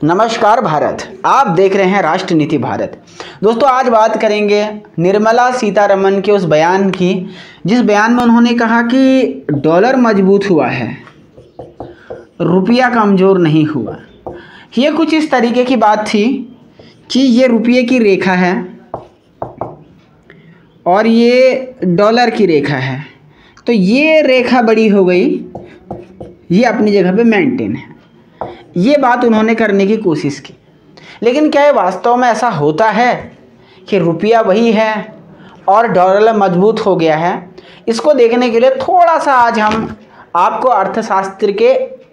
नमस्कार भारत, आप देख रहे हैं राष्ट्र नीति भारत। दोस्तों, आज बात करेंगे निर्मला सीतारमण के उस बयान की जिस बयान में उन्होंने कहा कि डॉलर मजबूत हुआ है, रुपया कमज़ोर नहीं हुआ। ये कुछ इस तरीके की बात थी कि ये रुपये की रेखा है और ये डॉलर की रेखा है, तो ये रेखा बड़ी हो गई, ये अपनी जगह पे मेंटेन है। ये बात उन्होंने करने की कोशिश की, लेकिन क्या ये वास्तव में ऐसा होता है कि रुपया वही है और डॉलर मजबूत हो गया है? इसको देखने के लिए थोड़ा सा आज हम आपको अर्थशास्त्र के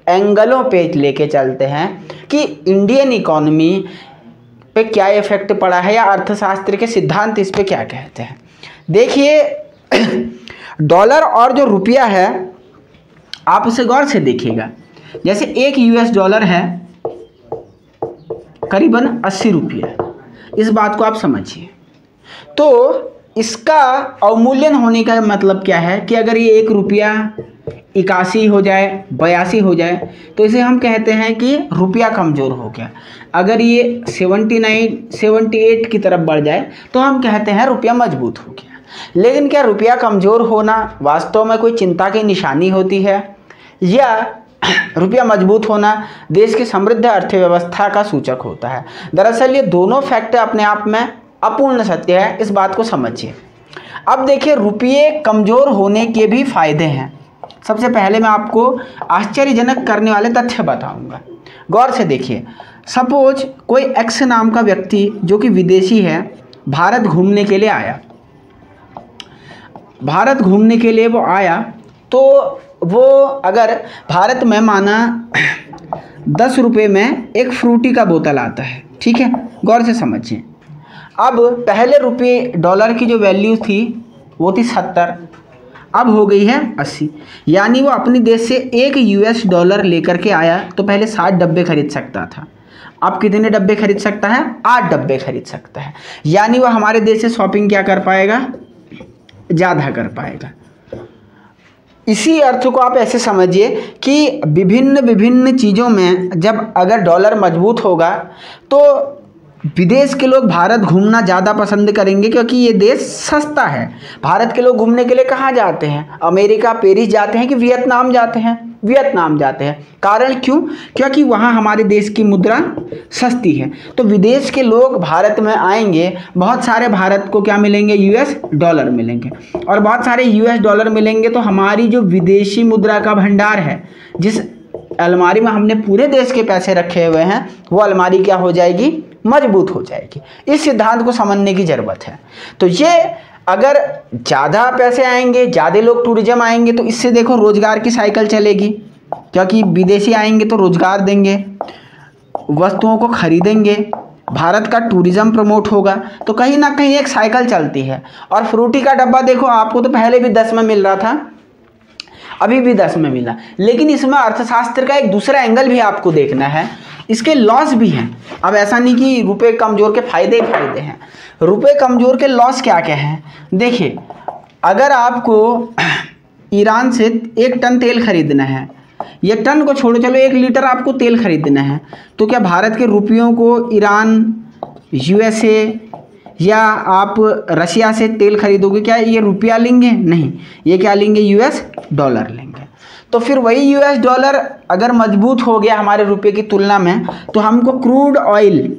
एंगलों पे लेके चलते हैं कि इंडियन इकोनॉमी पे क्या इफेक्ट पड़ा है या अर्थशास्त्र के सिद्धांत इस पे क्या कहते हैं। देखिए, डॉलर और जो रुपया है, आप उसे गौर से देखिएगा। जैसे एक यूएस डॉलर है करीबन 80 रुपये, इस बात को आप समझिए। तो इसका अवमूल्यन होने का मतलब क्या है कि अगर ये 1 रुपया 81 हो जाए, 82 हो जाए, तो इसे हम कहते हैं कि रुपया कमज़ोर हो गया। अगर ये 79 78 की तरफ बढ़ जाए तो हम कहते हैं रुपया मजबूत हो गया। लेकिन क्या रुपया कमज़ोर होना वास्तव में कोई चिंता की निशानी होती है, या रुपया मजबूत होना देश की समृद्ध अर्थव्यवस्था का सूचक होता है? दरअसल ये दोनों फैक्टर अपने आप में अपूर्ण सत्य है, इस बात को समझिए। अब देखिए, रुपये कमज़ोर होने के भी फायदे हैं। सबसे पहले मैं आपको आश्चर्यजनक करने वाले तथ्य बताऊंगा, गौर से देखिए। सपोज कोई एक्स नाम का व्यक्ति जो कि विदेशी है, भारत घूमने के लिए आया। भारत घूमने के लिए वो आया, तो वो अगर भारत में माना 10 रुपये में एक फ्रूटी का बोतल आता है, ठीक है, गौर से समझिए। अब पहले रुपये डॉलर की जो वैल्यू थी वो थी 70, अब हो गई है 80। यानी वो अपने देश से 1 यूएस डॉलर लेकर के आया तो पहले 60 डब्बे खरीद सकता था, अब कितने डब्बे खरीद सकता है? 8 डब्बे खरीद सकता है। यानी वो हमारे देश से शॉपिंग क्या कर पाएगा? ज़्यादा कर पाएगा। इसी अर्थ को आप ऐसे समझिए कि विभिन्न चीज़ों में जब अगर डॉलर मजबूत होगा तो विदेश के लोग भारत घूमना ज़्यादा पसंद करेंगे, क्योंकि ये देश सस्ता है। भारत के लोग घूमने के लिए कहाँ जाते हैं? अमेरिका, पेरिस जाते हैं कि वियतनाम जाते हैं? वियतनाम जाते हैं। कारण क्यों? क्योंकि वहाँ हमारे देश की मुद्रा सस्ती है। तो विदेश के लोग भारत में आएंगे, बहुत सारे भारत को क्या मिलेंगे? यूएस डॉलर मिलेंगे, और बहुत सारे यूएस डॉलर मिलेंगे तो हमारी जो विदेशी मुद्रा का भंडार है, जिस अलमारी में हमने पूरे देश के पैसे रखे हुए हैं, वो अलमारी क्या हो जाएगी? मजबूत हो जाएगी। इस सिद्धांत को समझने की ज़रूरत है। तो ये अगर ज़्यादा पैसे आएंगे, ज़्यादा लोग टूरिज्म आएंगे, तो इससे देखो रोजगार की साइकिल चलेगी, क्योंकि विदेशी आएंगे तो रोजगार देंगे, वस्तुओं को खरीदेंगे, भारत का टूरिज्म प्रमोट होगा, तो कहीं ना कहीं एक साइकिल चलती है। और फ्रूटी का डब्बा देखो, आपको तो पहले भी 10 में मिल रहा था, अभी भी 10 में मिला। लेकिन इसमें अर्थशास्त्र का एक दूसरा एंगल भी आपको देखना है, इसके लॉस भी हैं। अब ऐसा नहीं कि रुपए कमज़ोर के फायदे ही फायदे हैं, रुपए कमज़ोर के लॉस क्या क्या हैं? देखिए, अगर आपको ईरान से 1 टन तेल खरीदना है, ये टन को छोड़ो, चलो 1 लीटर आपको तेल खरीदना है, तो क्या भारत के रुपयों को ईरान, यूएसए या आप रशिया से तेल खरीदोगे, क्या ये रुपया लेंगे? नहीं, ये क्या लेंगे? यूएस डॉलर लेंगे। तो फिर वही यूएस डॉलर अगर मजबूत हो गया हमारे रुपये की तुलना में, तो हमको क्रूड ऑयल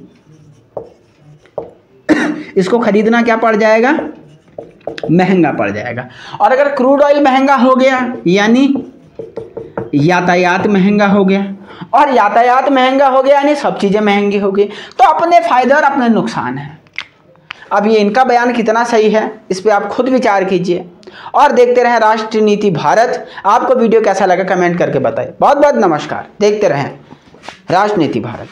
इसको खरीदना क्या पड़ जाएगा? महंगा पड़ जाएगा। और अगर क्रूड ऑयल महंगा हो गया यानी यातायात महंगा हो गया, और यातायात महंगा हो गया यानी सब चीज़ें महंगी हो गई। तो अपने फायदे और अपने नुकसान हैं। अब ये इनका बयान कितना सही है, इस पर आप खुद विचार कीजिए और देखते रहें राष्ट्र नीति भारत। आपको वीडियो कैसा लगा कमेंट करके बताइए। बहुत बहुत नमस्कार, देखते रहें राष्ट्र नीति भारत।